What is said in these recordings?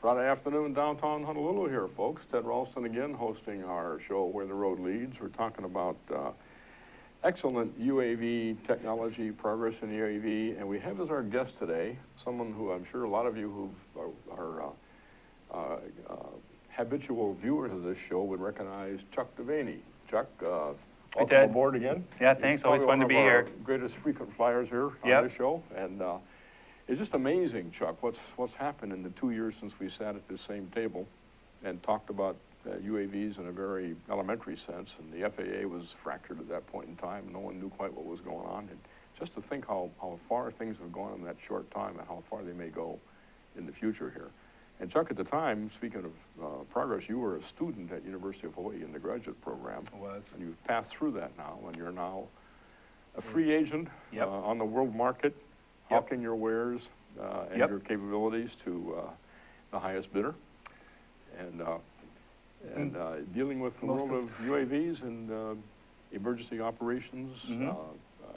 Friday afternoon, downtown Honolulu here, folks. Ted Ralston again, hosting our show, Where the Road Leads. We're talking about excellent UAV technology, progress in UAV, and we have as our guest today someone who I'm sure a lot of you who are habitual viewers of this show would recognize, Chuck Devaney. Chuck, welcome aboard again. Yeah, thanks. Always fun to be here. Greatest frequent flyers here on this show, and it's just amazing, Chuck, what's happened in the 2 years since we sat at this same table and talked about UAVs in a very elementary sense, and the FAA was fractured at that point in time. No one knew quite what was going on, and just to think how far things have gone in that short time and how far they may go in the future here. And Chuck, at the time, speaking of progress, you were a student at University of Hawaii in the graduate program. I was. And you've passed through that now, and you're now a free agent on the world market, hawking your wares and your capabilities to the highest bidder, and dealing with the world of UAVs and emergency operations,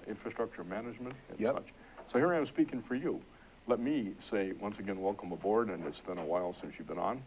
infrastructure management, and such. So here I am speaking for you. Let me say, once again, welcome aboard, and it's been a while since you've been on.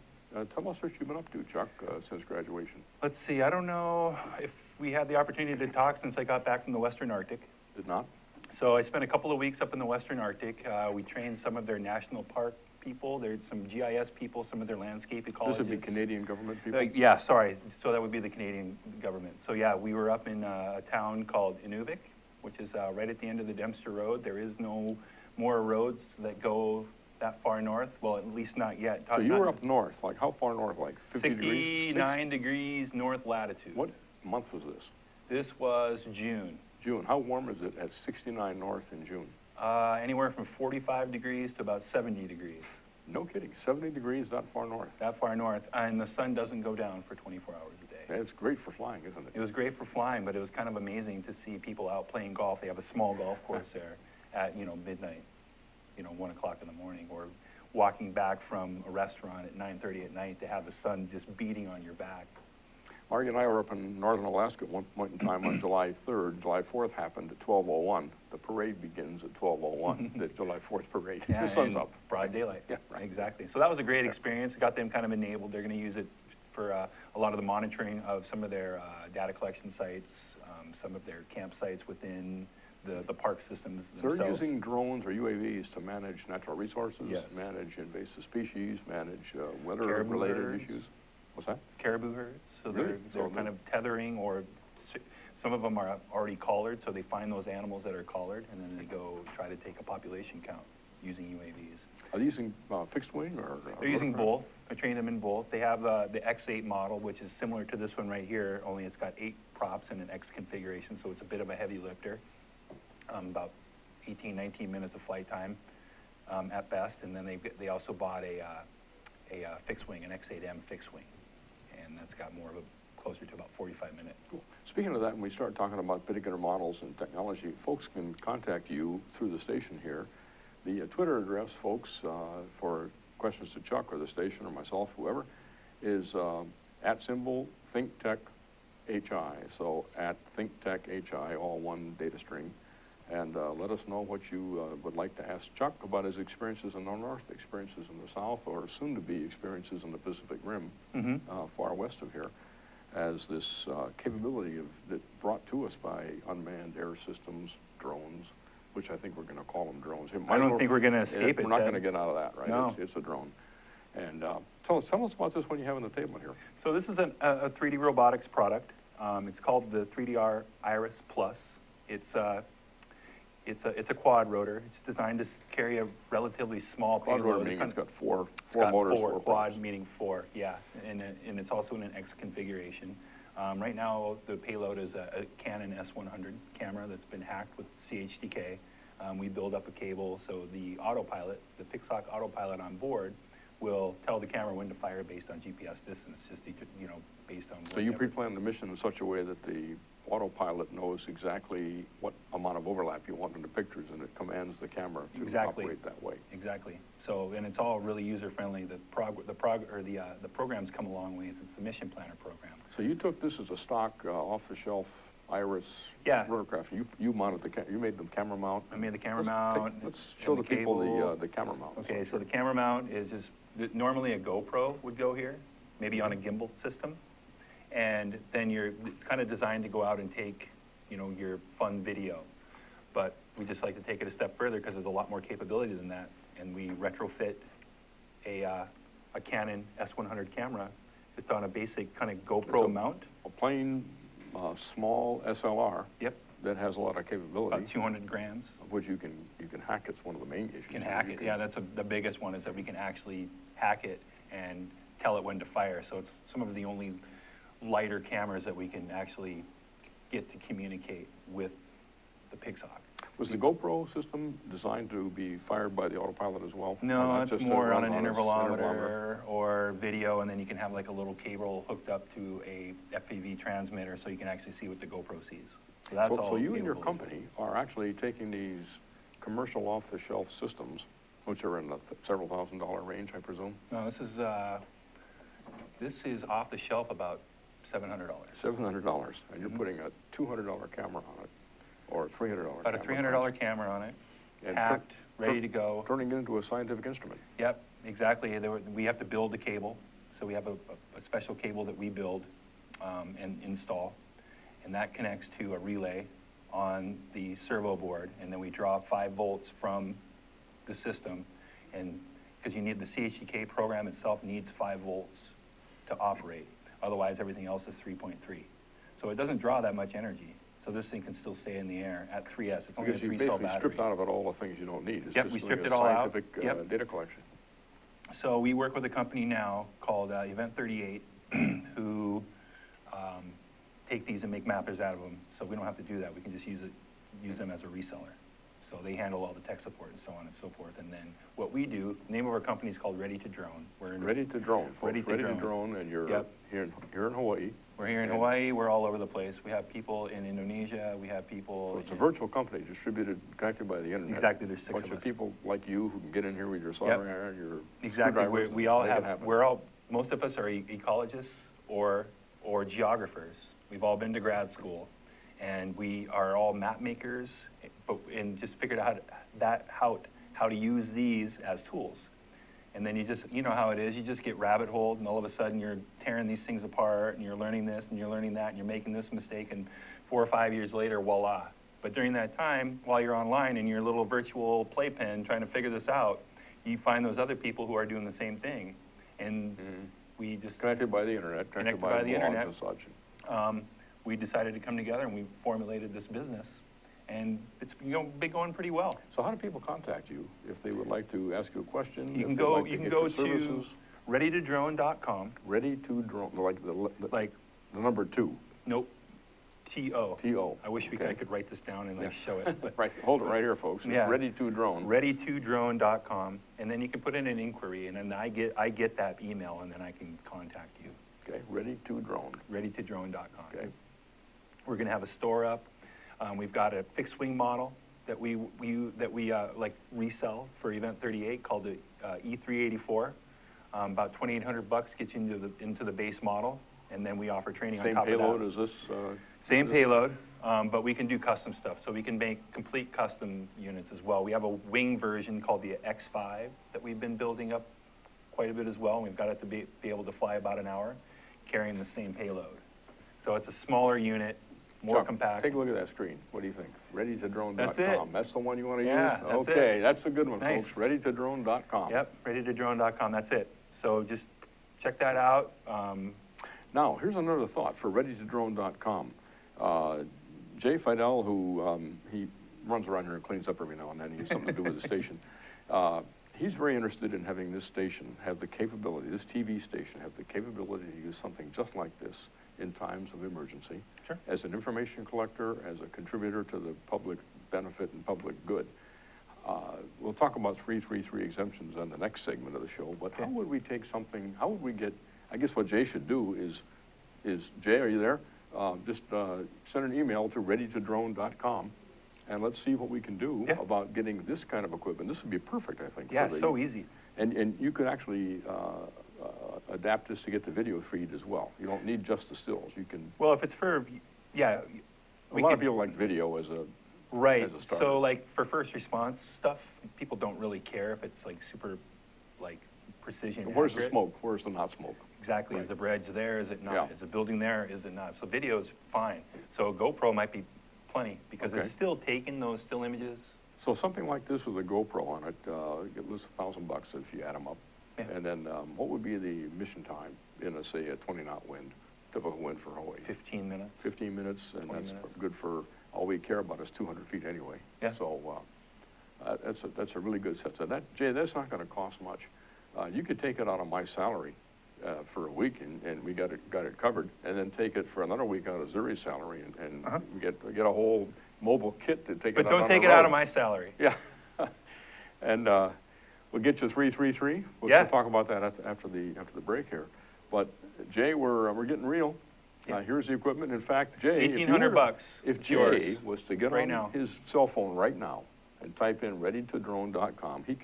Tell us what you've been up to, Chuck, since graduation. Let's see, I don't know if we had the opportunity to talk since I got back from the Western Arctic. Did not? So I spent a couple of weeks up in the Western Arctic. We trained some of their national park people. There's some GIS people, some of their landscape ecologists. This would be Canadian government people? Yeah, sorry. So that would be the Canadian government. So yeah, we were up in a town called Inuvik, which is right at the end of the Dempster Road. There is no more roads that go that far north. Well, at least not yet. So you were up north, like how far north, like 50 degrees? 69 degrees north latitude. What month was this? This was June. June. How warm is it at 69 north in June? Anywhere from 45 degrees to about 70 degrees. No kidding, 70 degrees that far north? That far north, and the sun doesn't go down for 24 hours a day. It's great for flying, isn't it? It was great for flying, but it was kind of amazing to see people out playing golf. They have a small golf course there at, midnight, 1 o'clock in the morning, or walking back from a restaurant at 9:30 at night to have the sun just beating on your back. Margie and I were up in northern Alaska at one point in time on July 3rd. July 4th happened at 12:01. The parade begins at 12:01, the July 4th parade. Yeah, the sun's up. Broad daylight. Yeah, right. Exactly. So that was a great experience. It got them kind of enabled. They're going to use it for a lot of the monitoring of some of their data collection sites, some of their campsites within the park systems themselves. So they're using drones or UAVs to manage natural resources, Yes. manage invasive species, manage weather-related issues. What's that? Caribou herds. So Really? they're kind of tethering, or some of them are already collared, so they find those animals that are collared, and then they go try to take a population count using UAVs. Are they using fixed wing or? They're using both. I trained them in both. They have the X8 model, which is similar to this one right here, only it's got 8 props and an X configuration, so it's a bit of a heavy lifter. About 18, 19 minutes of flight time at best, and then they also bought a fixed wing, an X8M fixed wing, and that's got more of a closer to about 45 minutes. Cool. Speaking of that, when we start talking about particular models and technology, folks can contact you through the station here. The Twitter address, folks, for questions to Chuck or the station or myself, whoever, is @ ThinkTech HI. So @ThinkTech HI, all one data string. And let us know what you would like to ask Chuck about his experiences in the north, experiences in the south, or soon-to-be experiences in the Pacific Rim, far west of here, as this capability that brought to us by unmanned air systems, drones, which I think we're going to call them drones. I don't think we're going to escape it. We're not going to get out of that, right? No. It's a drone. And tell us about this one you have on the table here. So this is a 3D robotics product. It's called the 3DR Iris Plus. It's a quad rotor. It's designed to carry a relatively small payload. Quad rotor meaning it's got four motors. Four quad meaning 4, yeah. And it's also in an X configuration. Right now, the payload is a Canon S100 camera that's been hacked with CHDK. We build up a cable, so the autopilot, the Pixhawk autopilot on board, will tell the camera when to fire based on GPS distance, just based on. So you pre-plan the mission in such a way that the autopilot knows exactly what amount of overlap you want in the pictures, and it commands the camera to operate that way. Exactly. So, and it's all really user-friendly. The programs come a long ways. It's the mission planner program. So you took this as a stock, off-the-shelf Iris rotorcraft. You mounted you made the camera mount. I made the camera mount. Let's show the people the camera mount. Okay, so the camera mount is just Normally a GoPro would go here, maybe on a gimbal system. And then it's kind of designed to go out and take, you know, your fun video. But we just like to take it a step further because there's a lot more capability than that. And we retrofit a Canon S100 camera just on a basic kind of GoPro mount. A plain, small SLR. Yep. That has a lot of capability. About 200 grams. Which you can hack. It's one of the main issues. You can hack it. Yeah, that's the biggest one, is that we can actually hack it and tell it when to fire. So it's some of the only lighter cameras that we can actually get to communicate with the Pixhawk. Was the GoPro system designed to be fired by the autopilot as well? No, it's more on an intervalometer or video, and then you can have like a little cable hooked up to a FPV transmitter so you can actually see what the GoPro sees. So that's all. So you and your company are actually taking these commercial off-the-shelf systems, which are in the several $1,000s range, I presume? No, this is off the shelf about $700. $700, and you're putting a $200 camera on it, or a $300 About a $300 camera on it, and hacked, ready to go. Turning it into a scientific instrument. Yep, exactly. We have to build the cable. So we have a special cable that we build and install, and that connects to a relay on the servo board, and then we draw 5 volts from the system, and because you need the CHDK program itself needs 5 volts to operate. Otherwise, everything else is 3.3. So it doesn't draw that much energy. So this thing can still stay in the air at 3S. It's only a 3-cell battery. Because you basically stripped out of it all the things you don't need. It's yep, just we stripped a it all out. Scientific data collection. So we work with a company now called Event 38 who take these and make mappers out of them. So we don't have to do that. We can just use them as a reseller. So they handle all the tech support and so on and so forth. And then what we do, the name of our company is called Ready to Drone. We're in Ready to Drone, folks. Ready to Drone, and you're here in Hawaii. We're here in Hawaii. We're all over the place. We have people in Indonesia. We have people. So it's a virtual company distributed, connected by the internet. Exactly. There's 6 of us. Bunch of people like you who can get in here with your soldering iron, your exactly. screwdrivers. We all have. We're all. Most of us are ecologists or geographers. We've all been to grad school, and we are all map makers. And just figured out how to use these as tools. And then you know how it is, you just get rabbit holed, and all of a sudden you're tearing these things apart, and you're learning this, and you're learning that, and you're making this mistake, and 4 or 5 years later, voila. But during that time, while you're online in your little virtual playpen trying to figure this out, you find those other people who are doing the same thing. And we just... Connected by the internet, connected by the internet and such. We decided to come together, and we formulated this business. And it's been going pretty well. So how do people contact you if they would like to ask you a question? You can go to readytodrone.com. Ready to Drone, like the number 2. Nope. T-O. T-O. I wish I could write this down and show it. But right, hold it right here, folks. It's Ready to Drone. Readytodrone.com, and then you can put in an inquiry, and then I get that email, and then I can contact you. Okay. Ready to Drone. Readytodrone.com. Okay. We're going to have a store up. We've got a fixed wing model that we resell for Event 38 called the E384. About $2,800 gets you into the base model, and then we offer training on top of that. Same payload as this? Same payload, but we can do custom stuff. So we can make complete custom units as well. We have a wing version called the X5 that we've been building up quite a bit as well. And we've got it to be able to fly about an hour, carrying the same payload. So it's a smaller unit. More compact. Take a look at that screen. What do you think? ReadyToDrone.com. That's it. That's the one you want to use? That's okay, that's a good one, nice. folks. ReadyToDrone.com. Yep, ReadyToDrone.com. That's it. So just check that out. Now, here's another thought for ReadyToDrone.com. Jay Fidel, who he runs around here and cleans up every now and then. He has something to do with the station. He's very interested in having this station have the capability, this TV station have the capability to use something just like this in times of emergency, sure. As an information collector, as a contributor to the public benefit and public good. We'll talk about 333 exemptions on the next segment of the show, but how would we take something, how would we get, I guess what Jay should do is Jay, are you there? Just send an email to readytodrone.com, and let's see what we can do about getting this kind of equipment. This would be perfect, I think. Yeah, so easy. And you could actually adapt this to get the video feed as well. You don't need just the stills. You can. Well, if it's for, a lot of people like video as a as a starter. So like for first response stuff, people don't really care if it's like super, like precision. Where's the accurate. smoke? Where's the not smoke? Exactly. Right. Is the bridge there? Is it not? Yeah. Is the building there? Is it not? So video is fine. So a GoPro might be plenty because Okay. it's still taking those still images. So something like this with a GoPro on it, it was $1,000 if you add them up. Yeah. And then what would be the mission time in a, say, a 20-knot wind, typical wind for Hawaii? 15 minutes. 15 minutes, and 20 that's minutes. good for, all we care about is 200 feet anyway. Yeah. So that's a really good set. So that, Jay, that's not gonna cost much. You could take it out of my salary for a week, and we got it covered, and then take it for another week out of Zuri's salary, and we get a whole mobile kit to take it But out don't on take the it out road. of my salary. Yeah. And we'll get you 333. Yeah. We'll talk about that after the break here. But Jay, we're getting real. Yeah. Here's the equipment. In fact, Jay, if you $1,800 were- bucks. If It's Jay yours was to get right on now. his cell phone right now and type in readytodrone.com, he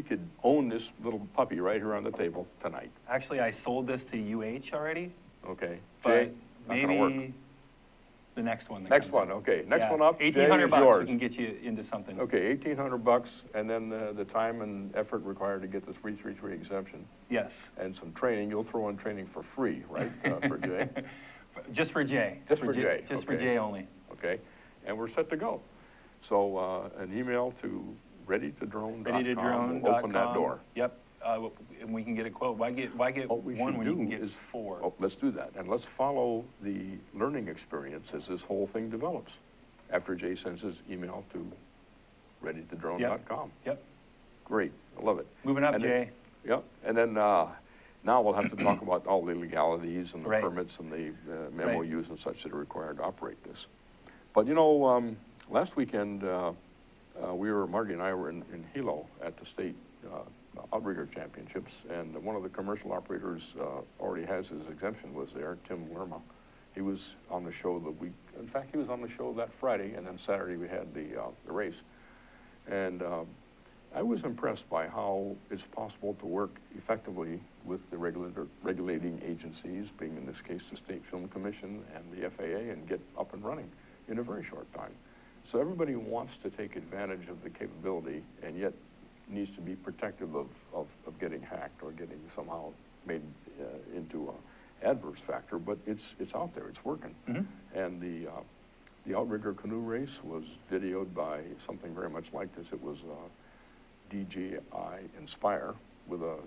could own this little puppy right here on the table tonight. Actually, I sold this to UH already, Okay, but Jay, not gonna work. maybe the next one. that Next comes one, in. okay. Next Yeah, one up, Jay, is $1,800 yours. we can get you into something. Okay, $1,800, and then the time and effort required to get the 333 exemption. Yes, And some training, you'll throw in training for free, right, for Jay? just for Jay. Just for Jay, Just for okay. Jay only. Okay, and we're set to go. So an email to readytodrone.com Readytodrone.com. will open that door. Yep, and we can get a quote. Why get What we one should when you do can get is, 4? oh, let's do that, and let's follow the learning experience as this whole thing develops. After Jay sends his email to readytodrone.com. Yep, Great, I love it. moving up, And then- Jay. Yep, and then now we'll have to talk about all the legalities and the Right. permits and the Right. MOUs and such that are required to operate this. But you know, last weekend, Marty and I were in Hilo at the state outrigger championships, and one of the commercial operators already has his exemption, was there, Tim Lerma. He was on the show in fact, he was on the show that Friday, and then Saturday we had the race. And I was impressed by how it's possible to work effectively with the regulating agencies, being in this case the State Film Commission and the FAA, and get up and running in a very short time. So everybody wants to take advantage of the capability, and yet needs to be protective of getting hacked or getting somehow made into an adverse factor. But it's out there, it's working. And the outrigger canoe race was videoed by something very much like this. It was DJI Inspire with a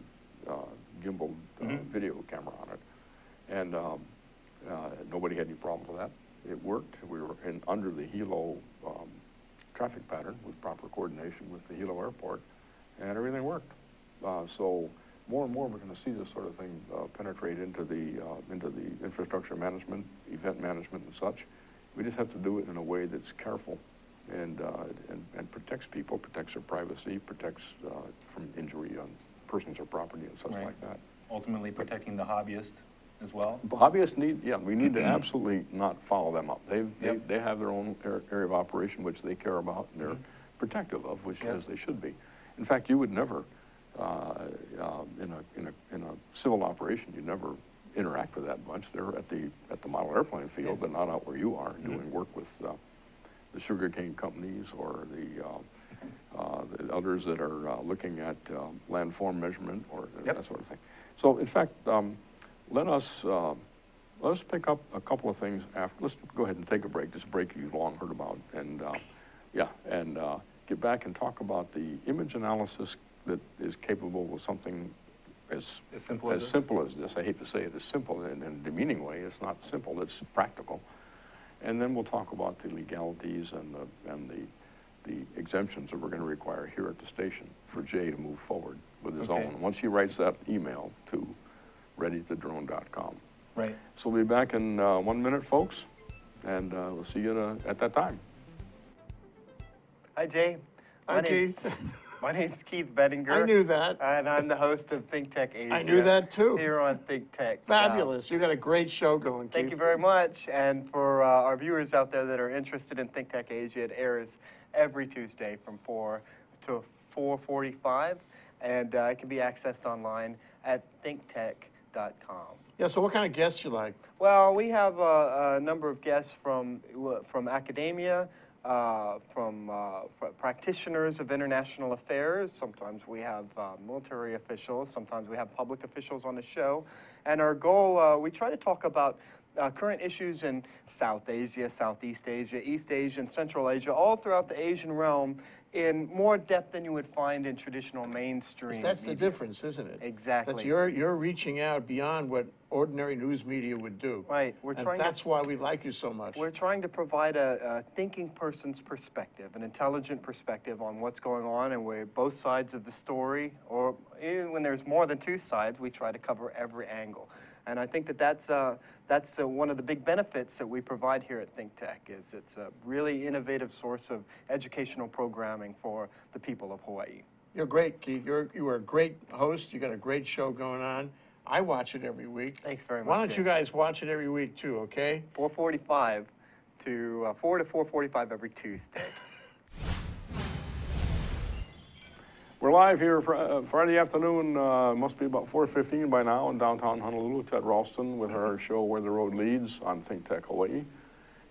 gimbal video camera on it. And nobody had any problem with that. It worked. We were under the Hilo traffic pattern with proper coordination with the Hilo airport, and everything worked. So more and more we're going to see this sort of thing penetrate into the infrastructure management, event management and such. We just have to do it in a way that's careful and protects people, protects their privacy, protects from injury on persons or property and such like that. Ultimately protecting the hobbyist as well. Hobbyists we need to absolutely not follow them up. Yep. They have their own area of operation which they care about and they're protective of, which as they should be. In fact, you would never, in a civil operation, you'd never interact with that bunch. They're at the model airplane field, but not out where you are doing work with the sugarcane companies or the others that are looking at landform measurement or that sort of thing. So, in fact, let us pick up a couple of things after. Let's go ahead and take a break. This break you've long heard about, and get back and talk about the image analysis that is capable of something as simple as this. I hate to say it as simple in a demeaning way. It's not simple. It's practical. And then we'll talk about the legalities and the exemptions that we're going to require here at the station for Jay to move forward with his own. Once he writes that email to readytodrone.com. Right. So we'll be back in 1 minute, folks, and we'll see you at that time. Hi, Jay. Hi, Keith. My name's Keith Bettinger. I knew that. And I'm the host of ThinkTech Asia. I knew that too. Here on ThinkTech. Fabulous. You got a great show going, Keith. Thank you very much. And for our viewers out there that are interested in ThinkTech Asia, it airs every Tuesday from 4 to 4:45, and it can be accessed online at thinktech.com. Yeah, so what kind of guests you like? Well, we have a number of guests from academia, practitioners of international affairs. Sometimes we have military officials. Sometimes we have public officials on the show. And our goal, we try to talk about current issues in South Asia, Southeast Asia, East Asia, and Central Asia, all throughout the Asian realm in more depth than you would find in traditional mainstream That's the media. difference, isn't it? Exactly. That you're reaching out beyond what ordinary news media would do. Right. And that's why we like you so much. We're trying to provide a thinking person's perspective, an intelligent perspective on what's going on, and we're both sides of the story, or even when there's more than two sides, we try to cover every angle. And I think that that's one of the big benefits that we provide here at ThinkTech, is it's a really innovative source of educational programming for the people of Hawaii. You're great, Keith. You are a great host. You got a great show going on. I watch it every week. Thanks very much. Why don't you guys watch it every week too, okay? 4:45 to 4 to 4:45 every Tuesday. We're live here Friday afternoon, must be about 4:15 by now in downtown Honolulu. Ted Ralston with our show Where the Road Leads on ThinkTech Hawaii.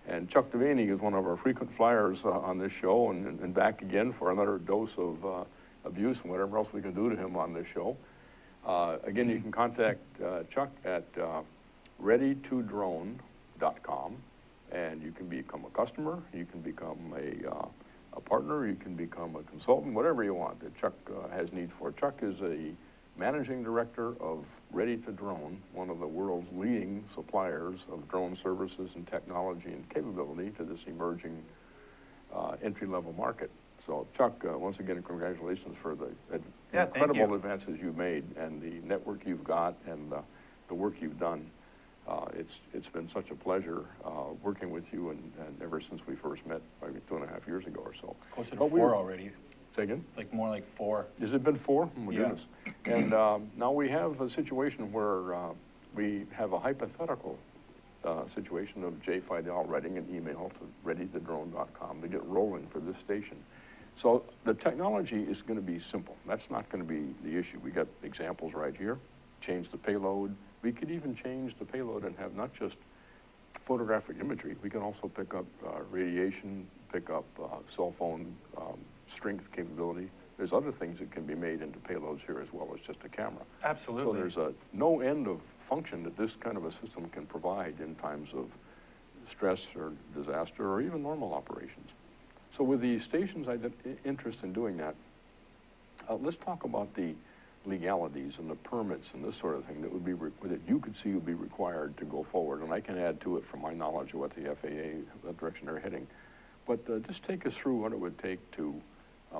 And Chuck Devaney is one of our frequent flyers on this show, and back again for another dose of abuse and whatever else we can do to him on this show. Again, you can contact Chuck at readytodrone.com, and you can become a customer, you can become a partner, you can become a consultant, whatever you want that Chuck has need for. Chuck is a managing director of Ready to Drone, one of the world's leading suppliers of drone services and technology and capability to this emerging entry-level market. So Chuck, once again, congratulations for the incredible advances you've made and the network you've got and the work you've done. It's been such a pleasure working with you, and ever since we first met, maybe 2.5 years ago or so. Closer to 4 already. Say again? It's like more like 4. Has it been 4? Oh my Yeah. goodness. And now we have a situation where we have a hypothetical situation of Jay Fidel writing an email to readytodrone.com to get rolling for this station. So the technology is going to be simple. That's not going to be the issue. We got examples right here. Change the payload. We could even change the payload and have not just photographic imagery. We can also pick up radiation, pick up cell phone strength capability. There's other things that can be made into payloads here as well as just a camera. Absolutely. So there's a no end of function that this kind of a system can provide in times of stress or disaster or even normal operations. So with the station's interest in doing that, let's talk about the legalities and the permits and this sort of thing that would be that you could see would be required to go forward. And I can add to it from my knowledge of what the FAA, the direction they're heading. But just take us through what it would take to,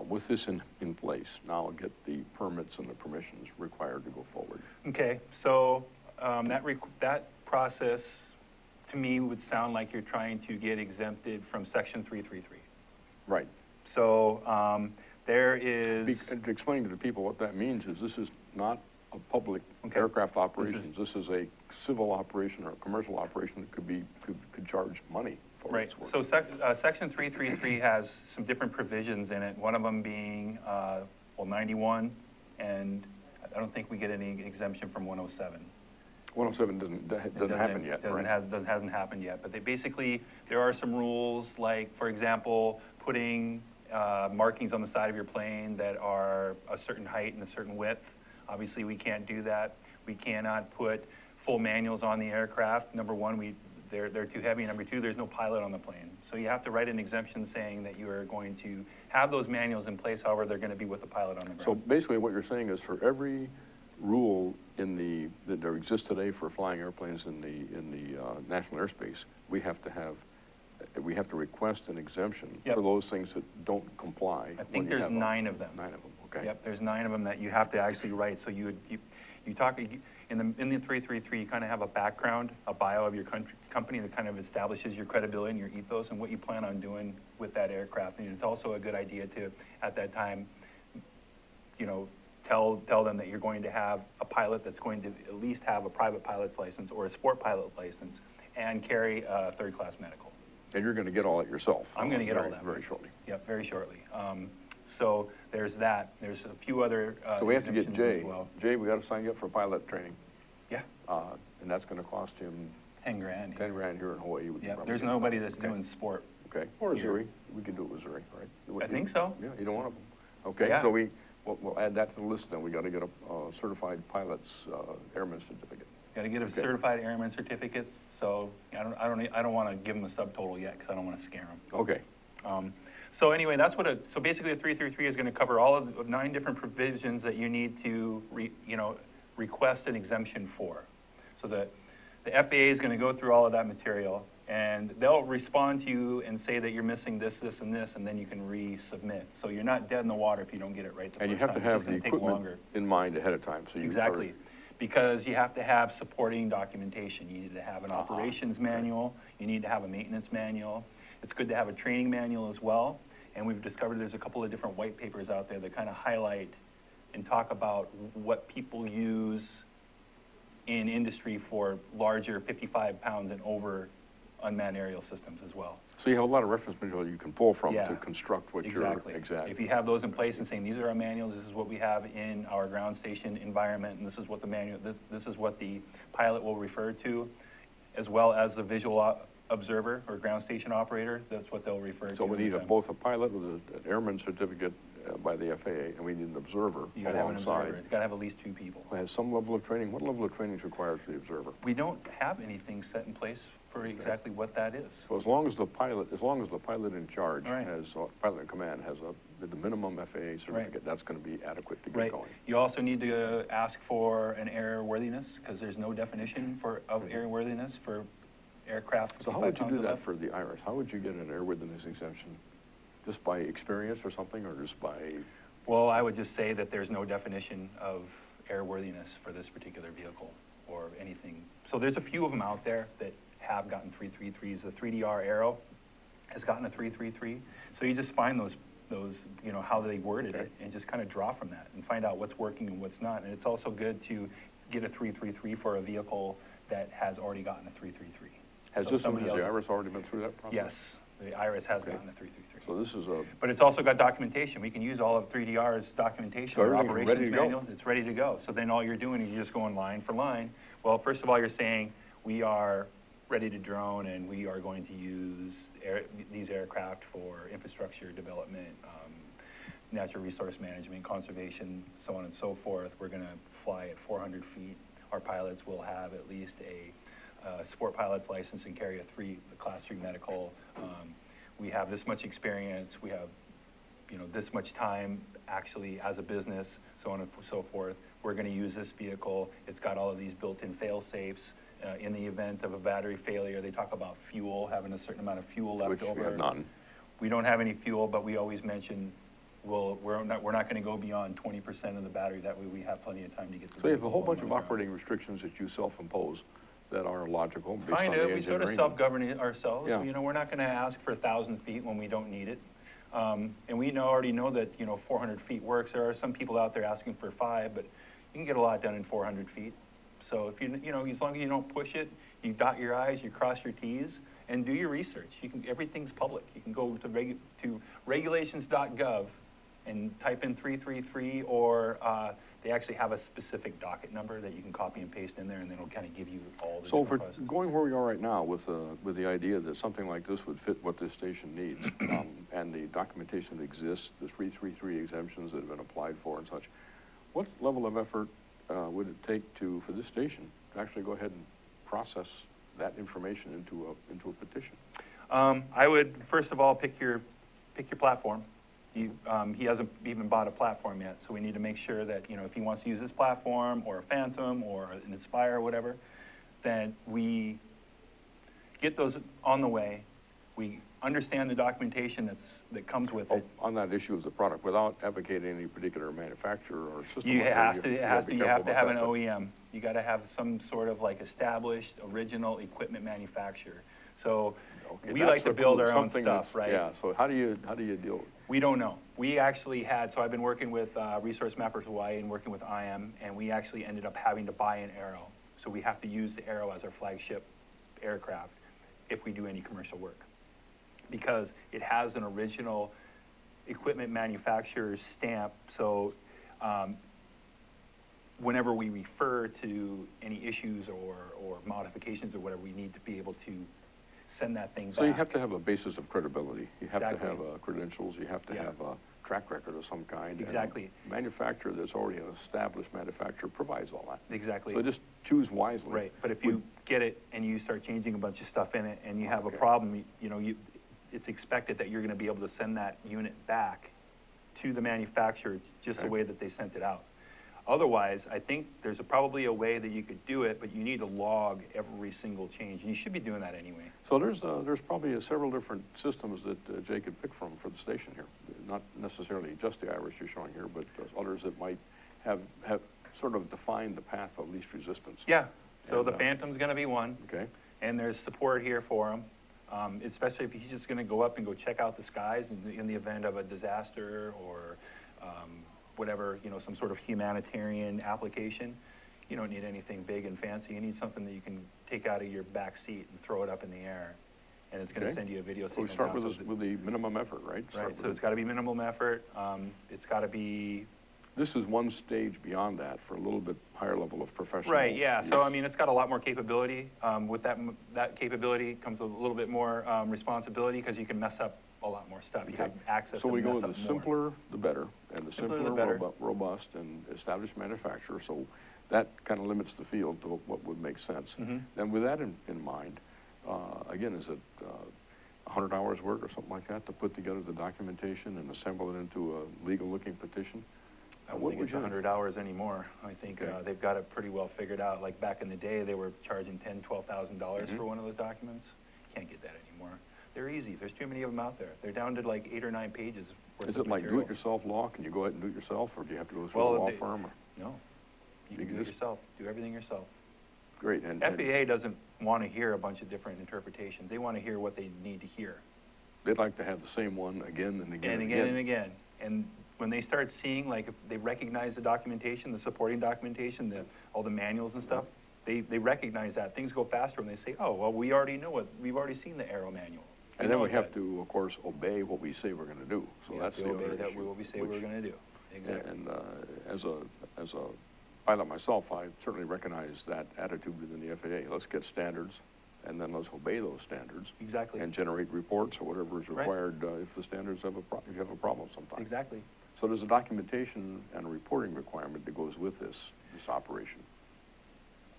with this in place, now get the permits and the permissions required to go forward. Okay, so that process to me would sound like you're trying to get exempted from Section 333. Right. So there is... Explaining to the people what that means is this is not a public aircraft operations. This is a civil operation or a commercial operation that could charge money for its work. So Section 333 has some different provisions in it, one of them being, 91, and I don't think we get any exemption from 107. 107 doesn't happen yet, right? Hasn't happened yet, but there are some rules, like, for example, putting markings on the side of your plane that are a certain height and a certain width. Obviously, we can't do that. We cannot put full manuals on the aircraft. Number one, they're too heavy. Number two, there's no pilot on the plane. So you have to write an exemption saying that you are going to have those manuals in place, however, they're going to be with the pilot on the ground. So basically what you're saying is for every rule that there exists today for flying airplanes in the national airspace, we have to request an exemption for those things that don't comply. I think there's 9 of them. 9 of them, okay. Yep, there's 9 of them that you have to actually write. So you talk in the 333, you kind of have a background, a bio of your company that kind of establishes your credibility and your ethos and what you plan on doing with that aircraft. And it's also a good idea to, at that time, tell them that you're going to have a pilot that's going to at least have a private pilot's license or a sport pilot license and carry a 3rd-class medical. And you're going to get all that yourself. I'm going to get all that. Very shortly. Yep, very shortly. So there's that. There's a few other so we have to get Jay. As well. Jay, we got to sign you up for pilot training. Yeah. And that's going to cost him 10 grand. 10 grand here in Hawaii. Yeah. There's nobody that's doing sport Okay, or Here. Missouri, we can do it with Missouri, right? I think so. Yeah, either one of them. Okay, Yeah. so we'll add that to the list then. We gotta get a certified pilot's airman certificate. Got to get a Okay. certified airman certificate, so I don't want to give them a subtotal yet, because I don't want to scare them. Okay, So anyway, that's what so basically a 333 is going to cover all of the 9 different provisions that you need to, request an exemption for. So the FAA is going to go through all of that material, and they'll respond to you and say that you're missing this, this, and this, and then you can resubmit. So you're not dead in the water if you don't get it right the first time. and you have to It's have just the gonna take equipment longer. in mind ahead of time, so you. Exactly, because you have to have supporting documentation. You need to have an operations manual, you need to have a maintenance manual. It's good to have a training manual as well, and we've discovered there's a couple of different white papers out there that kind of highlight and talk about what people use in industry for larger 55 pounds and over unmanned aerial systems as well. So you have a lot of reference material you can pull from Yeah, to construct what you're. Exactly. If you have those in place and saying, these are our manuals, this is what we have in our ground station environment, and this is what the manual, this is what the pilot will refer to, as well as the visual observer or ground station operator, that's what they'll refer to. So we need in the- both a pilot with an airman certificate by the FAA, and we need an observer You gotta have an observer, alongside. it's gotta have at least 2 people. Who has some level of training. What level of training is required for the observer? We don't have anything set in place for exactly what that is. So as long as the pilot in charge Right. has, pilot in command has the minimum FAA certificate, that's gonna be adequate to get Right. going. You also need to ask for an airworthiness, because there's no definition of airworthiness for aircraft. So how 55 would you pounds do or that less. for the IRS? How would you get an airworthiness exemption? Just by experience or something, or just by, Well, I would just say that there's no definition of airworthiness for this particular vehicle or anything. So there's a few of them out there that have gotten 333s. The 3DR Aero has gotten a 333. So you just find those how they worded it and just kind of draw from that and find out what's working and what's not. And it's also good to get a 333 for a vehicle that has already gotten a 333. has So the somebody else- IRS already been through that process? Yes, the IRS has Okay. gotten a 333. So this is a, But it's also got documentation. We can use all of 3DR's documentation So or everything's ready operations to go. manual. It's ready to go. So then all you're doing is you're just going line for line. Well, first of all, you're saying we are ready to drone and we are going to use these aircraft for infrastructure development, natural resource management, conservation, so on and so forth. We're going to fly at 400 feet. Our pilots will have at least a sport pilot's license and carry a class 3 medical. We have this much experience. We have, this much time actually as a business, so on and so forth. We're going to use this vehicle. It's got all of these built-in fail-safes. In the event of a battery failure, they talk about fuel, having a certain amount of fuel left which over. we have none. We don't have any fuel, but we always mention, we're not going to go beyond 20% of the battery. That way we have plenty of time to get the So you have a whole vehicle bunch of on the ground. operating restrictions that you self-impose that are logical based on Kind the of, we sort of engineering. self-govern it ourselves. Yeah. We're not going to ask for 1,000 feet when we don't need it. And we already know that, 400 feet works. There are some people out there asking for 5, but you can get a lot done in 400 feet. So if as long as you don't push it, you dot your I's, you cross your T's, and do your research. Everything's public. You can go to regulations.gov and type in 333, or they actually have a specific docket number that you can copy and paste in there, and then it'll kind of give you all the So for different processes. going where we are right now with the idea that something like this would fit what this station needs, and the documentation that exists, the 333 exemptions that have been applied for and such, what level of effort would it take for this station to actually go ahead and process that information into a petition? I would, first of all, pick your platform. He hasn't even bought a platform yet, so we need to make sure that, if he wants to use this platform or a Phantom or an Inspire or whatever, then we get those on the way. We understand the documentation that comes with it. On that issue of the product, without advocating any particular manufacturer or system. You like that, have be to careful have about an that, OEM. You got to have some sort of established original equipment manufacturer. So Okay, we that's like to build our own something stuff, that's- right? Yeah, so how do you deal with it? We don't know. We actually so I've been working with Resource Mappers Hawaii and working with IM, and we actually ended up having to buy an Aero. So we have to use the Aero as our flagship aircraft if we do any commercial work, because it has an original equipment manufacturer's stamp. So whenever we refer to any issues or modifications or whatever, we need to be able to send that thing back. So you have to have a basis of credibility. You have to Exactly. have credentials. You have to Yeah. have a track record of some kind. and Exactly. a manufacturer that's already an established manufacturer provides all that. Exactly. So just choose wisely. Right, but if you get it and you start changing a bunch of stuff in it and you have a Okay. problem, it's expected that you're gonna be able to send that unit back to the manufacturer just the Okay. way that they sent it out. Otherwise, I think there's probably a way that you could do it, but you need to log every single change, and you should be doing that anyway. So there's probably several different systems that Jay could pick from for the station here. Not necessarily just the iris you're showing here, but others that might have sort of defined the path of least resistance. Yeah, so And, the Phantom's gonna be one, Okay, and there's support here for him. Especially if he's just gonna go up and go check out the skies in the event of a disaster or whatever, some sort of humanitarian application. You don't need anything big and fancy. You need something that you can take out of your back seat and throw it up in the air. And it's gonna Okay. send you a video so signal. we start down with, so this, that- with the minimum effort, right? Start Right, with so it's gotta be minimum effort. It's gotta be, This is one stage beyond that for a little bit higher level of professional. right, yeah. So, I use. mean, it's got a lot more capability. With that capability comes a little bit more responsibility because you can mess up a lot more stuff. You Okay. have access So to we go mess with the up more. simpler, the better, and the Simpler, simpler, the better. robust, and established manufacturer. So that kind of limits the field to what would make sense. Mhm. Then with that in mind, again, is it 100 hours work or something like that to put together the documentation and assemble it into a legal-looking petition? I don't What think would it's you- 100 hours anymore. I think Okay. they've got it pretty well figured out. Like back in the day, they were charging $10,000, $12,000 Mhm. for one of those documents. Can't get that anymore. They're easy. There's too many of them out there. They're down to like 8 or 9 pages worth Is of it like material. do-it-yourself law? Can you go ahead and do it yourself, or do you have to go through Well, a law they- firm? Or? No, you You can can do it just- yourself. Do everything yourself. Great. And FAA doesn't want to hear a bunch of different interpretations. They want to hear what they need to hear. they'd like to have the same one again and again And again and again. And when they start seeing, like, if they recognize the documentation, the supporting documentation, all the manuals and stuff, they recognize that. Things go faster when they say, oh, well, we already know it. We've already seen the arrow manual. And then know we have that. to, of course, obey what we say we're going to do. So We that's have to the other obey that issue, what we say which- we're gonna do. Exactly. And as a pilot myself, I certainly recognize that attitude within the FAA. Let's get standards, and then let's obey those standards. Exactly. And generate reports or whatever is Right. required if the standards have if you have a problem sometime. Exactly. So there's a documentation and a reporting requirement that goes with this operation.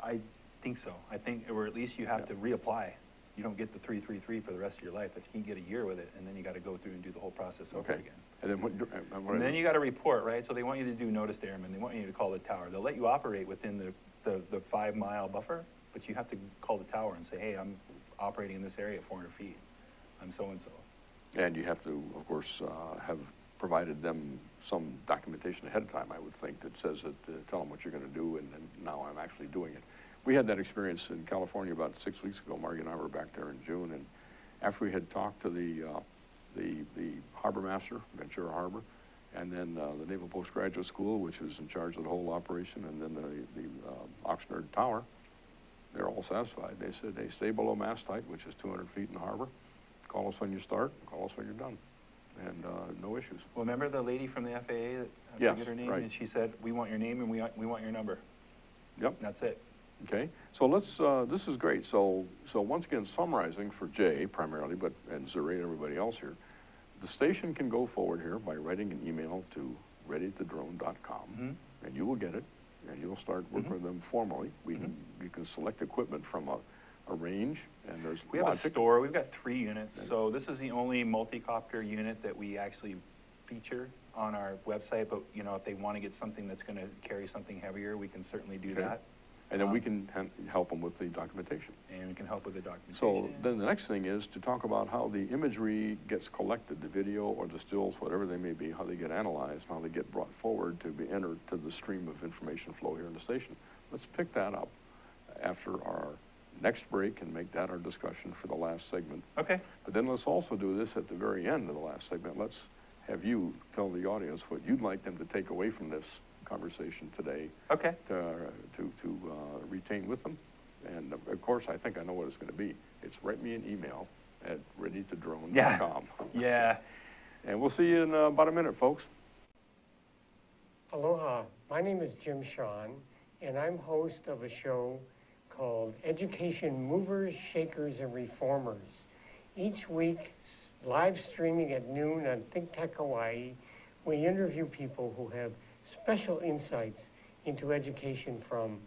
I think so. I think, or at least you have Yeah. to reapply. You don't get the 333 for the rest of your life. If you can get a year with it, and then you gotta go through and do the whole process over Okay. again. And then what? And then you gotta report, right? So they want you to do notice to airmen. They want you to call the tower. They'll let you operate within the 5-mile buffer, but you have to call the tower and say, hey, I'm operating in this area at 400 feet. I'm so-and-so. And you have to, of course, have provided them some documentation ahead of time, I would think, that says that, tell them what you're going to do, and now I'm actually doing it. We had that experience in California about 6 weeks ago. Margie and I were back there in June, and after we had talked to the harbor master, Ventura Harbor, and then the Naval Postgraduate School, which was in charge of the whole operation, and then the Oxnard Tower, they're all satisfied. They said, hey, stay below mast height, which is 200 feet in the harbor. Call us when you start, call us when you're done, and no issues. Well, remember the lady from the FAA, that, I Yes, forget her name, right. and she said, we want your name and we want your number. Yep. And that's it. Okay, so let's, this is great. So once again, summarizing for Jay primarily, but, and Zuri and everybody else here, the station can go forward here by writing an email to readytodrone.com, and you will get it, and you'll start working with them formally. You can select equipment from a range, and there's We have a logic. store, we've got 3 units, so this is the only multi-copter unit that we actually feature on our website, but, if they want to get something that's going to carry something heavier, we can certainly do Okay. that. And then we can help them with the documentation. And we can help with the documentation. So then the next thing is to talk about how the imagery gets collected, the video or the stills, whatever they may be, how they get analyzed, how they get brought forward to be entered to the stream of information flow here in the station. Let's pick that up after our next break and make that our discussion for the last segment. Okay. But then let's also do this at the very end of the last segment. Let's have you tell the audience what you'd like them to take away from this conversation today Okay. to retain with them. And of course, I think I know what it's going to be. It's write me an email at readytodrone.com. Yeah. Yeah. And we'll see you in about a minute, folks. Aloha, my name is Jim Shawn, and I'm host of a show called Education Movers, Shakers, and Reformers. Each week, live streaming at noon on ThinkTech Hawaii, we interview people who have special insights into education, from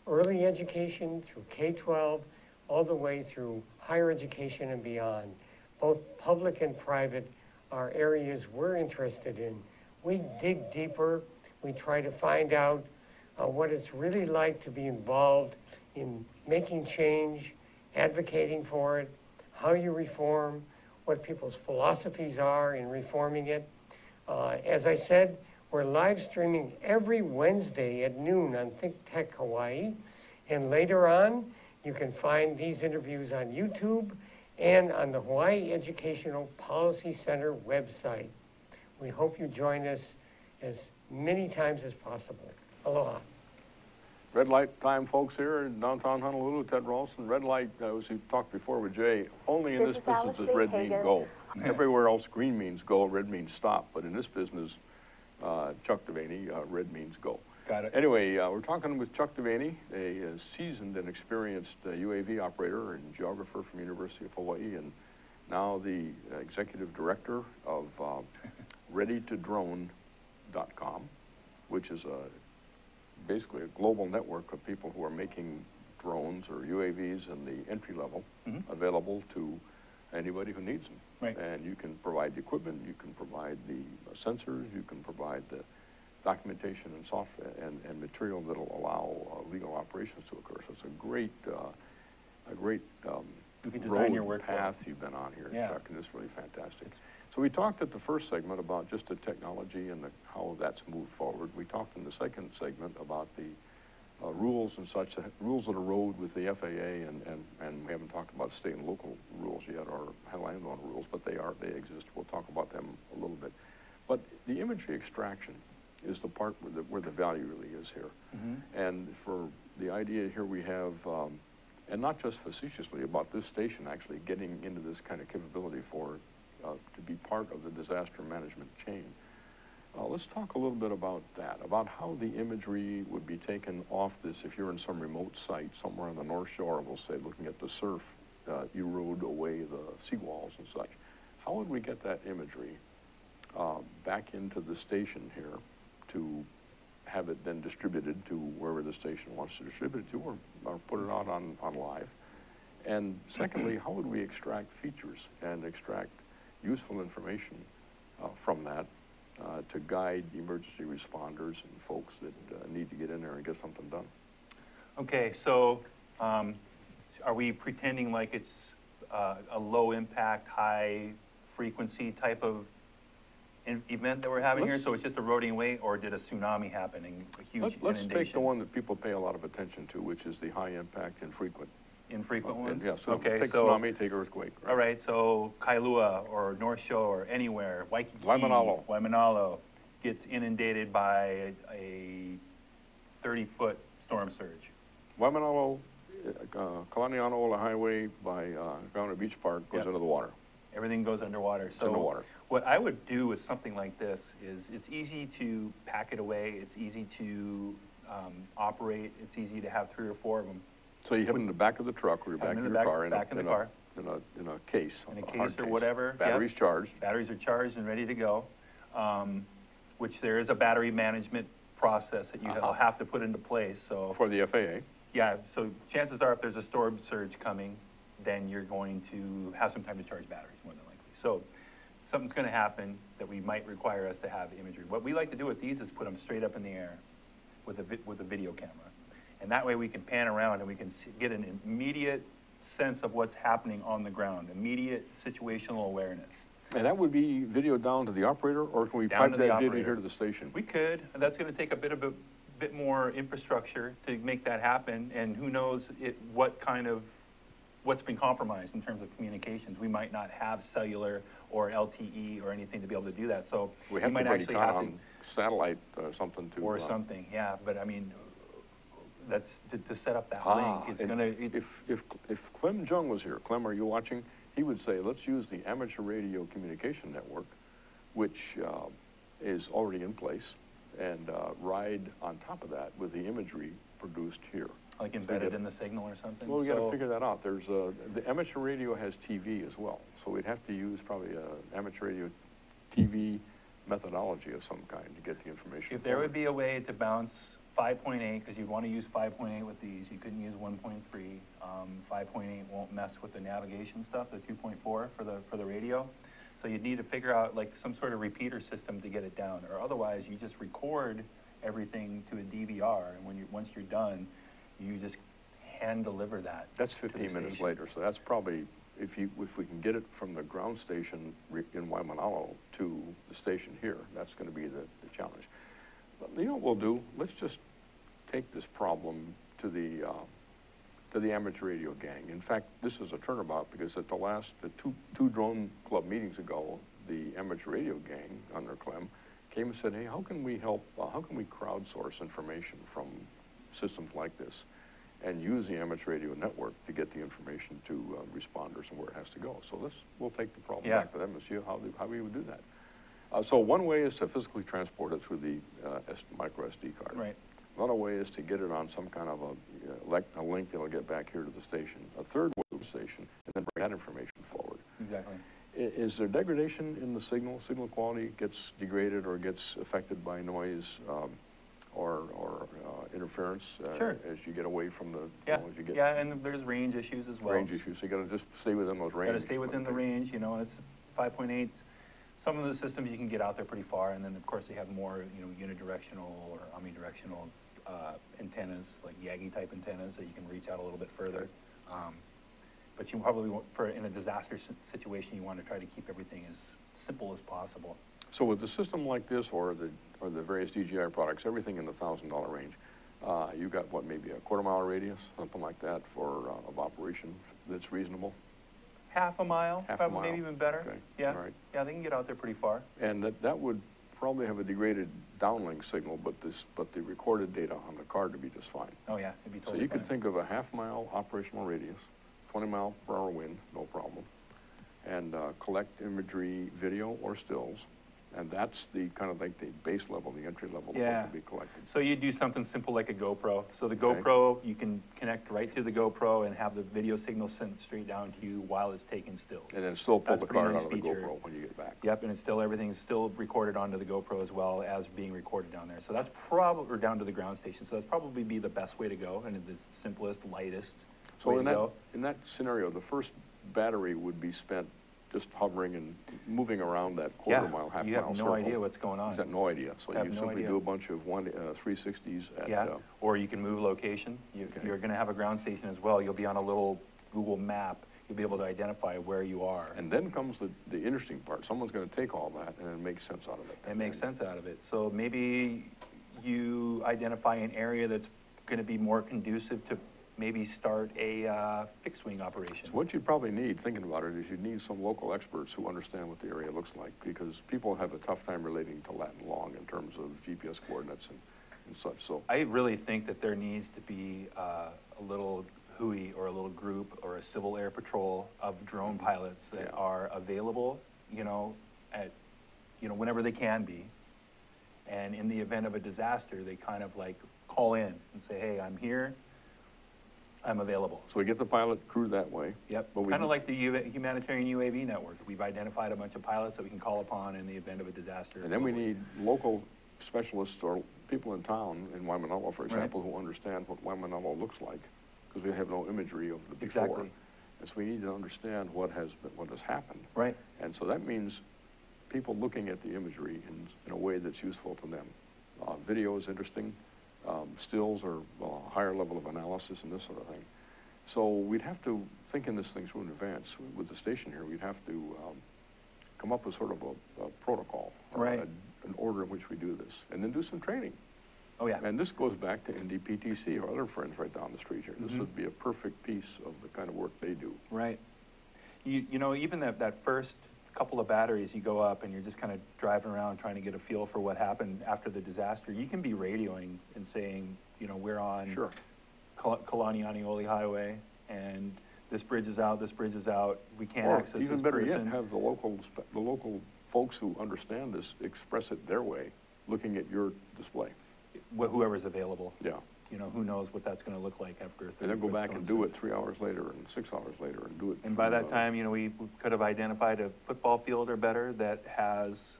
early education through K-12, all the way through higher education and beyond. Both public and private are areas we're interested in. We dig deeper. We try to find out what it's really like to be involved in making change, advocating for it, how you reform, what people's philosophies are in reforming it. As I said, we're live streaming every Wednesday at noon on ThinkTech Hawaii. And later on, you can find these interviews on YouTube and on the Hawaii Educational Policy Center website. We hope you join us as many times as possible. Aloha. Red light time, folks, here in downtown Honolulu. Ted Ralston. Red light, as we talked before with Jay, only in this business does red mean go. Everywhere else, green means go, red means stop. But in this business, Chuck Devaney, red means go. Got it. Anyway, we're talking with Chuck Devaney, a seasoned and experienced UAV operator and geographer from University of Hawaii, and now the executive director of ReadyToDrone.com, which is basically a global network of people who are making drones or UAVs in the entry level available to anybody who needs them. Right. And you can provide the equipment, you can provide the sensors, you can provide the documentation and software and material that will allow legal operations to occur. So it's a great You can design your road workflow. path you've been on here, Yeah. Chuck, and it's really fantastic. So we talked at the first segment about just the technology and how that's moved forward. We talked in the second segment about the rules and such, rules of the road with the FAA, and we haven't talked about state and local rules yet, or landowner rules, but they exist. We'll talk about them a little bit. But the imagery extraction is the part where the value really is here. And for the idea here we have, and not just facetiously about this station actually getting into this kind of capability to be part of the disaster management chain. Let's talk a little bit about that, about how the imagery would be taken off this if you're in some remote site somewhere on the North Shore, we'll say, looking at the surf erode away the seawalls and such. How would we get that imagery back into the station here to have it then distributed to wherever the station wants to distribute it to, or put it out on live? And secondly, how would we extract features and extract useful information from that to guide emergency responders and folks that need to get in there and get something done? Okay, so are we pretending like it's a low impact, high frequency type of event that we're having here? So it's just eroding away, or did a tsunami happen and a huge Let's inundation? take the one that people pay a lot of attention to, which is the high impact infrequent. Infrequent ones? Yeah, so okay, take tsunami, take earthquake. Right? All right, so Kailua or North Shore, anywhere, Waikiki, Waimanalo gets inundated by a 30-foot storm surge. Waimanalo, Kalanianaola Highway by Governor Beach Park goes into the water. Everything goes underwater. So underwater. What I would do with something like this is it's easy to pack it away. It's easy to operate. It's easy to have 3 or 4 of them. So you have them in the back of the truck or your back of your car, in a case. In a case or whatever. Batteries charged. Batteries are charged and ready to go, which there is a battery management process that you will have to put into place. So for the FAA. Yeah, so chances are if there's a storm surge coming, then you're going to have some time to charge batteries, more than likely. So something's going to happen that we might require us to have imagery. What we like to do with these is put them straight up in the air with a video camera. And that way we can pan around and we can get an immediate sense of what's happening on the ground, immediate situational awareness. And that would be video down to the operator, or can we pipe that video here to the station? We could. And that's going to take a bit more infrastructure to make that happen. And who knows what's been compromised in terms of communications. We might not have cellular or LTE or anything to be able to do that. So we might actually have to satellite something to. Or something, yeah. But I mean, that's to set up that link. It's gonna. If Clem Jung was here, Clem, are you watching? He would say, let's use the amateur radio communication network, which is already in place, and ride on top of that with the imagery produced here. like embedded in the signal or something? Well, we got to figure that out. There's the amateur radio has TV as well, so we'd have to use probably an amateur radio TV methodology of some kind to get the information. If there would be a way to bounce 5.8, because you'd want to use 5.8 with these, you couldn't use 1.3. 5.8 won't mess with the navigation stuff, the 2.4 for the radio. So you'd need to figure out like some sort of repeater system to get it down, or otherwise you just record everything to a DVR, and once you're done, you just hand deliver that. That's to the 15 minutes station. later, so that's probably, if we can get it from the ground station in Waimanalo to the station here, that's going to be the challenge. But you know what we'll do? Let's just take this problem to the amateur radio gang. In fact, this is a turnabout because at the two drone club meetings ago, the amateur radio gang under Clem came and said, hey, how can we help, how can we crowdsource information from systems like this and use the amateur radio network to get the information to responders and where it has to go. So we'll take the problem back to them and see how we would do that. So one way is to physically transport it through the micro SD card. Right. Another way is to get it on some kind of a link that'll get back here to the station. A third way to the station, and then bring that information forward. Exactly. Is there degradation in the signal? Signal quality gets degraded or gets affected by noise or interference Sure. as you get away from the, Yeah, as you get and there's range issues as well. range issues. So you got to just stay within those ranges. Got to stay within the range, you know, it's 5.8. Some of the systems you can get out there pretty far, and then of course they have more, you know, unidirectional or omnidirectional antennas, like Yagi type antennas that you can reach out a little bit further. But you probably want, in a disaster situation, you want to try to keep everything as simple as possible. So with a system like this or the various DJI products, everything in the $1,000 range, you've got what, maybe a quarter-mile radius, something like that for of operation that's reasonable? Half a mile, Half a probably, mile. maybe even better. Okay. Yeah, All right. yeah, they can get out there pretty far. And that would probably have a degraded downlink signal, but the recorded data on the card would be just fine. Oh yeah, it'd be So totally you could fine. think of a half-mile operational radius, 20-mile-per-hour wind, no problem, and collect imagery, video or stills, and that's the kind of like the base level, the entry level of Yeah. what to be collected. So you do something simple like a GoPro. So the Okay. GoPro, you can connect right to the GoPro and have the video signal sent straight down to you while it's taking stills. And then still pull That's the a pretty card nice out of the feature. GoPro when you get back. Yep, and it's still, everything's still recorded onto the GoPro as well as being recorded down there. So that's probably, or down to the ground station. So that's probably be the best way to go and the simplest, lightest So way in to go. that scenario, the first battery would be spent just hovering and moving around that quarter-mile, half-mile You have no circle. idea what's going on. You have no idea. So Have you no simply idea. do a bunch of 360s at, Yeah, or you can move location. Okay. You're gonna have a ground station as well. You'll be on a little Google map. You'll be able to identify where you are. and then comes the interesting part. Someone's going to take all that and then make sense out of it. It makes sense out of it. So maybe you identify an area that's gonna be more conducive to maybe start a fixed wing operation. So what you'd probably need, thinking about it, is you'd need some local experts who understand what the area looks like, because people have a tough time relating to lat and long in terms of GPS coordinates and such. So I really think that there needs to be a little HUI or a little group or a civil air patrol of drone pilots that Yeah. are available, you know, whenever they can be. And in the event of a disaster, they kind of like call in and say, hey, I'm here, I'm available. we get the pilot crew that way. Yep, But we kind of need- like the humanitarian UAV network. We've identified a bunch of pilots that we can call upon in the event of a disaster. And then we need local specialists or people in town, in Waimanalo, for example, who understand what Waimanalo looks like, because we have no imagery of the before. Exactly. And so we need to understand what has happened. Right. And so that means people looking at the imagery in a way that's useful to them. Video is interesting. Stills are a higher level of analysis and this sort of thing. So we'd have to think in this thing through in advance. With the station here, we'd have to come up with sort of a protocol, or Right. an order in which we do this, and then do some training. Oh, yeah. And this goes back to NDPTC, our other friends right down the street here. This would be a perfect piece of the kind of work they do. Right. You know, even that first couple of batteries, you go up and you're just kind of driving around trying to get a feel for what happened after the disaster. You can be radioing and saying, you know, we're on Sure. Kalanianiole Highway, and this bridge is out, we can't Or access even this better yet, person. have the local folks who understand this express it their way, looking at your display. Whoever's available. Yeah. you know, who knows what that's gonna look like after a 30-foot And then go back and do storm it 3 hours later and 6 hours later and do it. And by from, that time, you know, we could have identified a football field or better that has,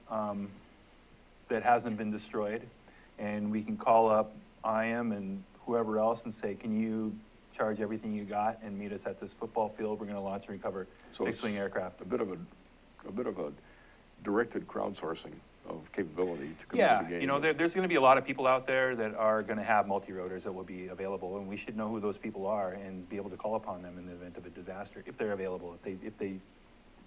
that hasn't been destroyed. And we can call up IAM and whoever else and say, can you charge everything you got and meet us at this football field? We're gonna launch and recover So fixed-wing it's aircraft. a bit of a directed crowdsourcing of capability to come into Yeah, the game. you know, there's gonna be a lot of people out there that are gonna have multi-rotors that will be available, and we should know who those people are and be able to call upon them in the event of a disaster, if they're available, if they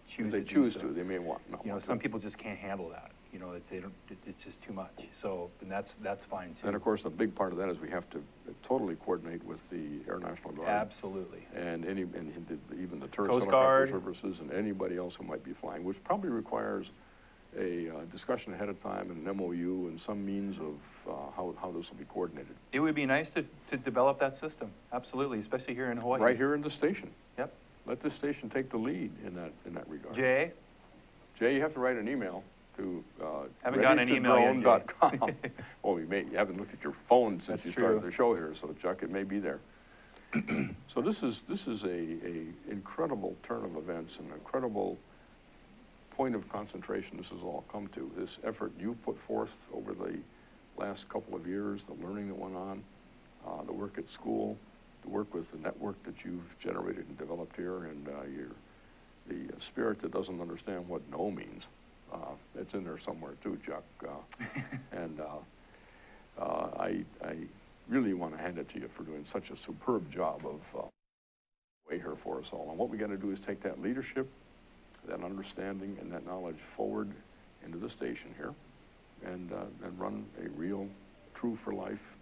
choose If they to do choose so. to, they may want, not You know, want to. some people just can't handle that, you know, it's just too much, so, and that's fine too. And of course, the big part of that is we have to totally coordinate with the Air National Guard. Absolutely. And even the tourist Coast helicopter Guard. services and anybody else who might be flying, which probably requires a discussion ahead of time and an MOU and some means of how this will be coordinated. It would be nice to develop that system, absolutely, especially here in Hawaii. Right here in the station. Yep. Let this station take the lead in that regard. Jay, Jay, you have to write an email to Haven't gotten an email yet, Jay. readytodrone.com. Well, you haven't looked at your phone since That's you started true. the show here, so Chuck, it may be there. So this is a incredible turn of events, an incredible point of concentration this has all come to. This effort you've put forth over the last couple of years, the learning that went on, the work at school, the work with the network that you've generated and developed here, and the spirit that doesn't understand what no means. It's in there somewhere too, Chuck. And I really want to hand it to you for doing such a superb job of way here for us all. And what we got to do is take that leadership, that understanding, and that knowledge forward into the station here, and run a real, true for life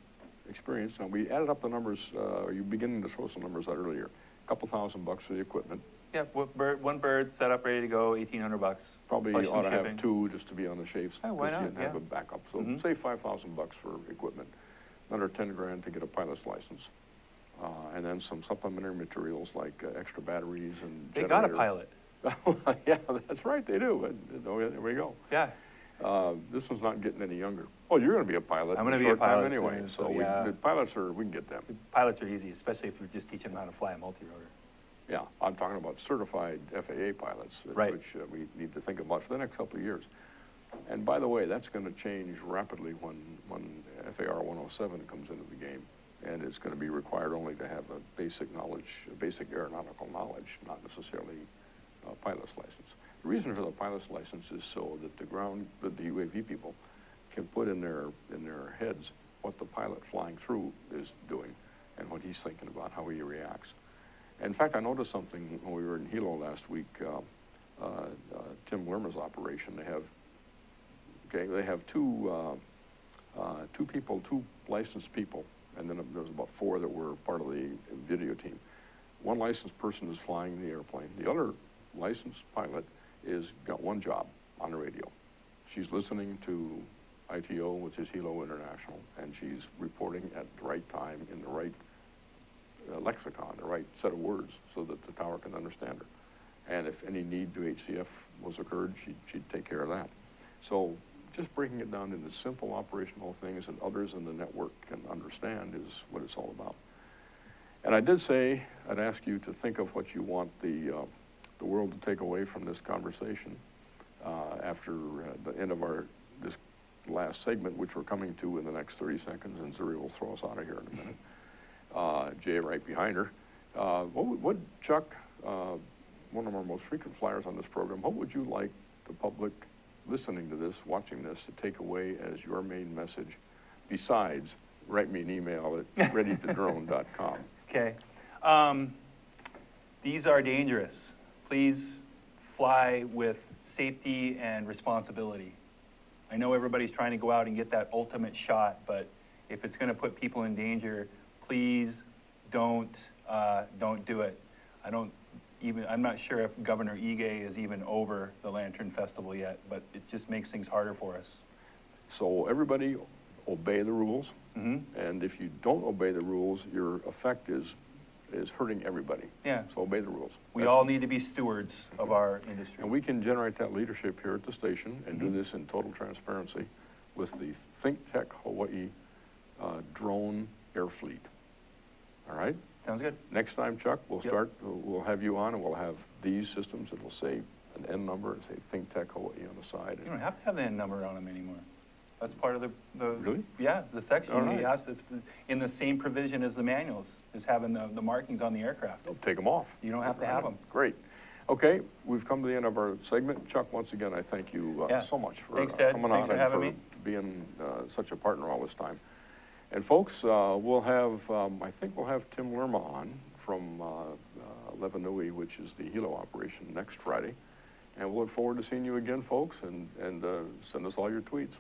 experience. Now we added up the numbers. You beginning to throw some numbers out earlier. A couple $1,000 for the equipment. yeah, one bird set up, ready to go, $1,800. Probably Plus ought to some have shipping. two just to be on the safe. Oh, why not? And have Yeah. a backup. So Mhm. say $5,000 for equipment, another 10 grand to get a pilot's license, and then some supplementary materials like extra batteries and. They got a generator. pilot. Yeah, that's right. They do. There we go. Yeah. This one's not getting any younger. Oh, you're going to be a pilot. I'm in gonna be a short time pilot anyway. soon, So so yeah. the pilots we can get them. Pilots are easy, especially if you just teach them how to fly a multi-rotor. Yeah, I'm talking about certified FAA pilots, Right. which we need to think about for the next couple of years. And by the way, that's going to change rapidly when FAR 107 comes into the game, and it's going to be required only to have a basic knowledge, a basic aeronautical knowledge, not necessarily a pilot's license. The reason for the pilot's license is so that the UAV people can put in their heads what the pilot flying through is doing and what he's thinking about, how he reacts. In fact, I noticed something when we were in Hilo last week. Tim Lerma's operation. They have two licensed people, and then there was about 4 that were part of the video team. One licensed person is flying the airplane. The other licensed pilot got one job on the radio. She's listening to ITO, which is Hilo International, and she's reporting at the right time in the right lexicon, the right set of words, so that the tower can understand her. And if any need to HCF was occurred, she'd take care of that. So just breaking it down into simple operational things that others in the network can understand is what it's all about. And I did say I'd ask you to think of what you want the world to take away from this conversation after the end of this last segment, which we're coming to in the next 30 seconds, and Zuri will throw us out of here in a minute. Jay right behind her. What Chuck, one of our most frequent flyers on this program, what would you like the public listening to this, watching this, to take away as your main message, besides write me an email at readytodrone.com? Okay. These are dangerous. Please fly with safety and responsibility. I know everybody's trying to go out and get that ultimate shot, but if it's going to put people in danger, please don't do it. I'm not sure if Governor Ige is even over the Lantern Festival yet, but it just makes things harder for us. So everybody obey the rules, and if you don't obey the rules, your effect is hurting everybody. Yeah. So obey the rules. We all need to be stewards of our industry. And we can generate that leadership here at the station and do this in total transparency with the ThinkTech Hawaii drone air fleet. All right? Sounds good. Next time, Chuck, we'll Yep. we'll have you on and we'll have these systems. It'll say an N number and say ThinkTech Hawaii on the side. You don't have to have the N number on them anymore. That's part of the Really? Yeah, the section. All right. Yes, it's in the same provision as the manuals, is having the markings on the aircraft. They'll take them off. You don't have to have them. Great. Okay, we've come to the end of our segment. Chuck, once again, I thank you Yeah. so much for Thanks, Ted. coming Thanks on for having and me. for being such a partner all this time. And folks, we'll have, I think we'll have Tim Lerma on from Levanui, which is the Hilo operation, next Friday. And we'll look forward to seeing you again, folks, and send us all your tweets.